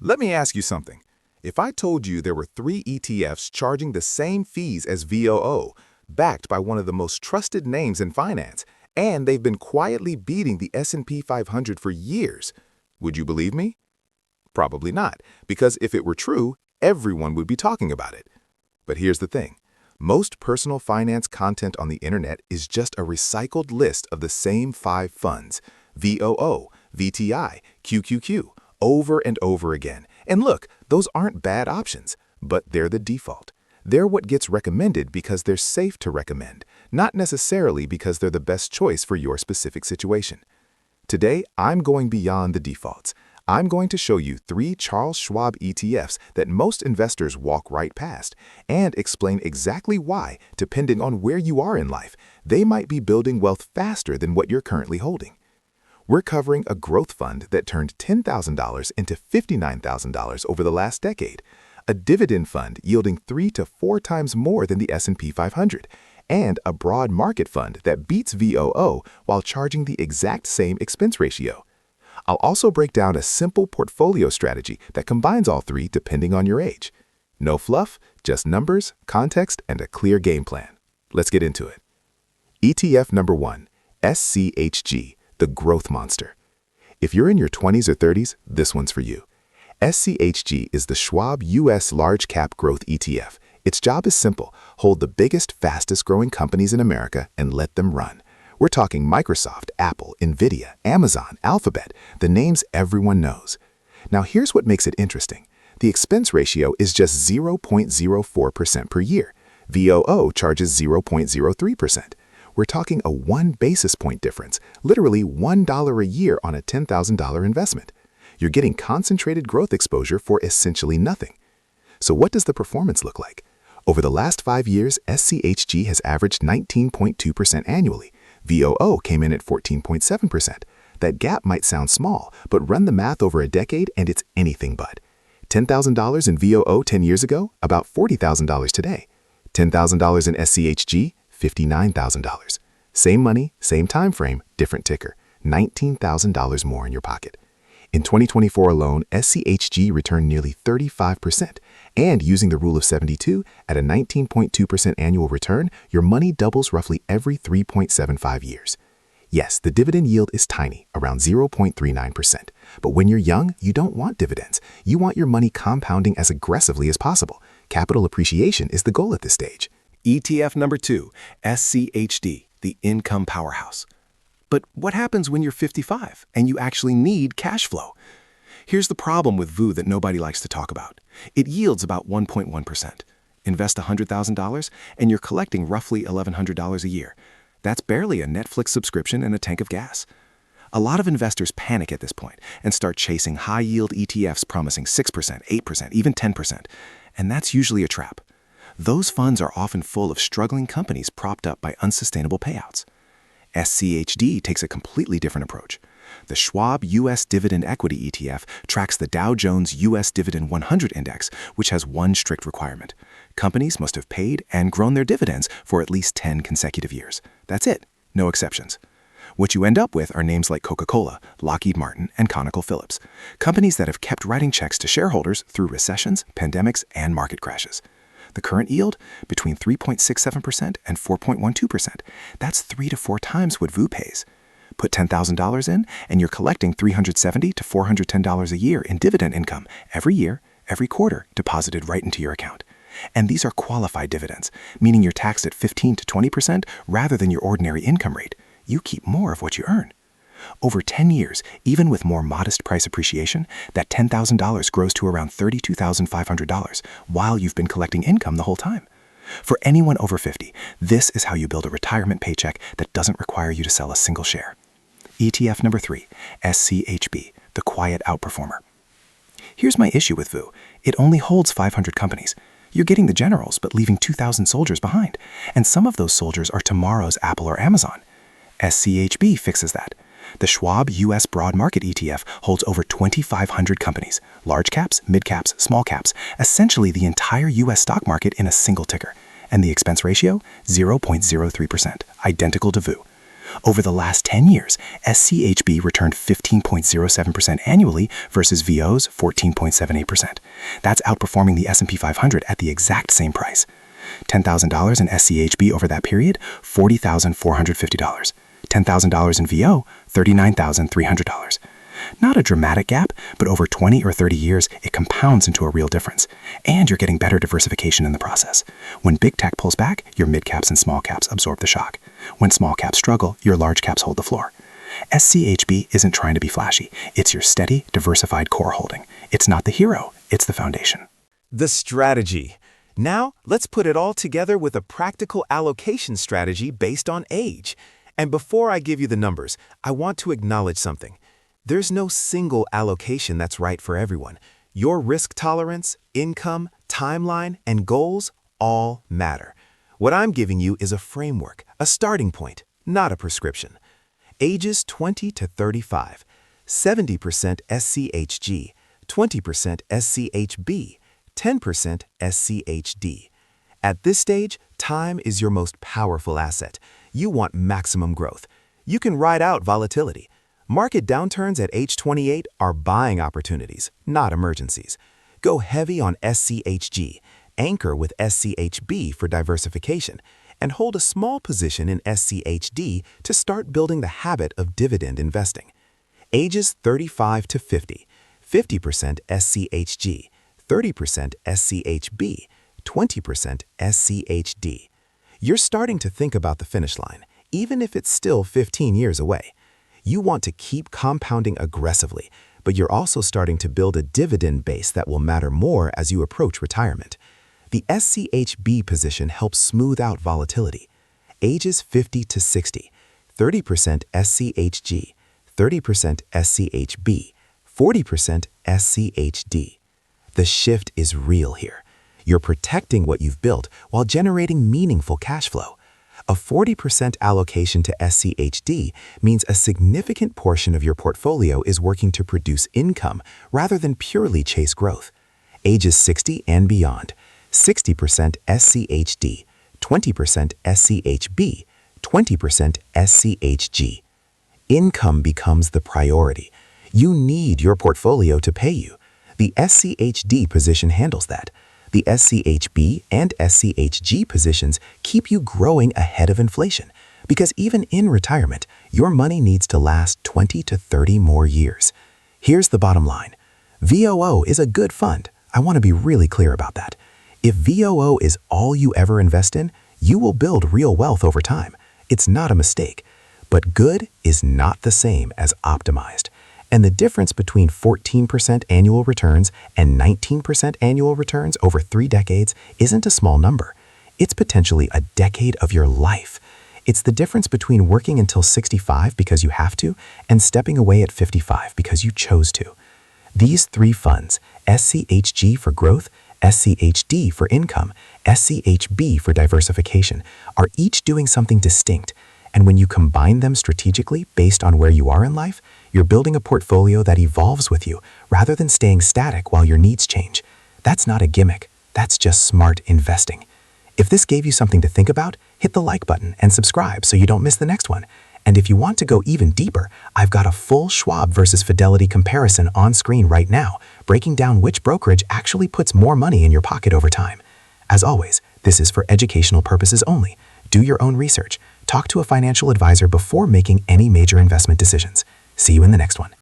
Let me ask you something. If I told you there were 3 ETFs charging the same fees as VOO, backed by one of the most trusted names in finance, and they've been quietly beating the S&P 500 for years, would you believe me? Probably not, because if it were true, everyone would be talking about it. But here's the thing. Most personal finance content on the internet is just a recycled list of the same 5 funds, VOO, VTI, QQQ, over and over again. And look, those aren't bad options, but they're the default. They're what gets recommended because they're safe to recommend, not necessarily because they're the best choice for your specific situation. Today, I'm going beyond the defaults. I'm going to show you 3 Charles Schwab ETFs that most investors walk right past and explain exactly why, depending on where you are in life, they might be building wealth faster than what you're currently holding. We're covering a growth fund that turned $10,000 into $59,000 over the last decade, a dividend fund yielding 3 to 4 times more than the S&P 500, and a broad market fund that beats VOO while charging the exact same expense ratio. I'll also break down a simple portfolio strategy that combines all 3 depending on your age. No fluff, just numbers, context, and a clear game plan. Let's get into it. ETF number 1, SCHG, the growth monster. If you're in your 20s or 30s, this one's for you. SCHG is the Schwab US Large Cap Growth ETF. Its job is simple: hold the biggest, fastest growing companies in America and let them run. We're talking Microsoft, Apple, Nvidia, Amazon, Alphabet, the names everyone knows. Now here's what makes it interesting. The expense ratio is just 0.04% per year. VOO charges 0.03%. We're talking a 1 basis point difference, literally $1 a year on a $10,000 investment. You're getting concentrated growth exposure for essentially nothing. So what does the performance look like? Over the last 5 years, SCHG has averaged 19.2% annually. VOO came in at 14.7%. That gap might sound small, but run the math over a decade and it's anything but. $10,000 in VOO 10 years ago, about $40,000 today. $10,000 in SCHG, $59,000. Same money, same time frame, different ticker. $19,000 more in your pocket. In 2024 alone, SCHG returned nearly 35%, and using the rule of 72, at a 19.2% annual return, your money doubles roughly every 3.75 years. Yes, the dividend yield is tiny, around 0.39%, but when you're young, you don't want dividends. You want your money compounding as aggressively as possible. Capital appreciation is the goal at this stage. ETF number 2, SCHD, the income powerhouse. But what happens when you're 55 and you actually need cash flow? Here's the problem with VOO that nobody likes to talk about. It yields about 1.1%. Invest $100,000 and you're collecting roughly $1,100 a year. That's barely a Netflix subscription and a tank of gas. A lot of investors panic at this point and start chasing high-yield ETFs promising 6%, 8%, even 10%. And that's usually a trap. Those funds are often full of struggling companies propped up by unsustainable payouts. SCHD takes a completely different approach. The Schwab US Dividend Equity ETF tracks the Dow Jones US Dividend 100 Index, which has one strict requirement. Companies must have paid and grown their dividends for at least 10 consecutive years. That's it, no exceptions. What you end up with are names like Coca-Cola, Lockheed Martin, and ConocoPhillips, companies that have kept writing checks to shareholders through recessions, pandemics, and market crashes. The current yield, between 3.67% and 4.12%. That's 3 to 4 times what VOO pays. Put $10,000 in, and you're collecting $370 to $410 a year in dividend income every year, every quarter, deposited right into your account. And these are qualified dividends, meaning you're taxed at 15 to 20% rather than your ordinary income rate. You keep more of what you earn. Over 10 years, even with more modest price appreciation, that $10,000 grows to around $32,500 while you've been collecting income the whole time. For anyone over 50, this is how you build a retirement paycheck that doesn't require you to sell a single share. ETF number 3, SCHB, the quiet outperformer. Here's my issue with VOO. It only holds 500 companies. You're getting the generals, but leaving 2,000 soldiers behind. And some of those soldiers are tomorrow's Apple or Amazon. SCHB fixes that. The Schwab US Broad Market ETF holds over 2,500 companies, large caps, mid caps, small caps, essentially the entire US stock market in a single ticker. And the expense ratio? 0.03%, identical to VOO. Over the last 10 years, SCHB returned 15.07% annually versus VO's 14.78%. That's outperforming the S&P 500 at the exact same price. $10,000 in SCHB over that period, $40,450. $10,000 in VO, $39,300. Not a dramatic gap, but over 20 or 30 years, it compounds into a real difference. And you're getting better diversification in the process. When big tech pulls back, your mid caps and small caps absorb the shock. When small caps struggle, your large caps hold the floor. SCHB isn't trying to be flashy. It's your steady, diversified core holding. It's not the hero, it's the foundation. The strategy. Now, let's put it all together with a practical allocation strategy based on age. And before I give you the numbers, I want to acknowledge something. There's no single allocation that's right for everyone. Your risk tolerance, income, timeline, and goals all matter. What I'm giving you is a framework, a starting point, not a prescription. Ages 20 to 35, 70% SCHG, 20% SCHB, 10% SCHD. At this stage, time is your most powerful asset. You want maximum growth. You can ride out volatility. Market downturns at age 28 are buying opportunities, not emergencies. Go heavy on SCHG, anchor with SCHB for diversification, and hold a small position in SCHD to start building the habit of dividend investing. Ages 35 to 50, 50% SCHG, 30% SCHB, 20% SCHD. You're starting to think about the finish line, even if it's still 15 years away. You want to keep compounding aggressively, but you're also starting to build a dividend base that will matter more as you approach retirement. The SCHB position helps smooth out volatility. Ages 50 to 60, 30% SCHG, 30% SCHB, 40% SCHD. The shift is real here. You're protecting what you've built while generating meaningful cash flow. A 40% allocation to SCHD means a significant portion of your portfolio is working to produce income rather than purely chase growth. Ages 60 and beyond, 60% SCHD, 20% SCHB, 20% SCHG. Income becomes the priority. You need your portfolio to pay you. The SCHD position handles that. The SCHB and SCHG positions keep you growing ahead of inflation because even in retirement, your money needs to last 20 to 30 more years. Here's the bottom line. VOO is a good fund. I want to be really clear about that. If VOO is all you ever invest in, you will build real wealth over time. It's not a mistake. But good is not the same as optimized. And the difference between 14% annual returns and 19% annual returns over 3 decades isn't a small number. It's potentially a decade of your life. It's the difference between working until 65 because you have to and stepping away at 55 because you chose to. These 3 funds, SCHG for growth, SCHD for income, SCHB for diversification, are each doing something distinct. And when you combine them strategically based on where you are in life, you're building a portfolio that evolves with you rather than staying static while your needs change. That's not a gimmick. That's just smart investing. If this gave you something to think about, hit the like button and subscribe so you don't miss the next one. And if you want to go even deeper, I've got a full Schwab versus Fidelity comparison on screen right now, breaking down which brokerage actually puts more money in your pocket over time. As always, this is for educational purposes only. Do your own research. Talk to a financial advisor before making any major investment decisions. See you in the next one.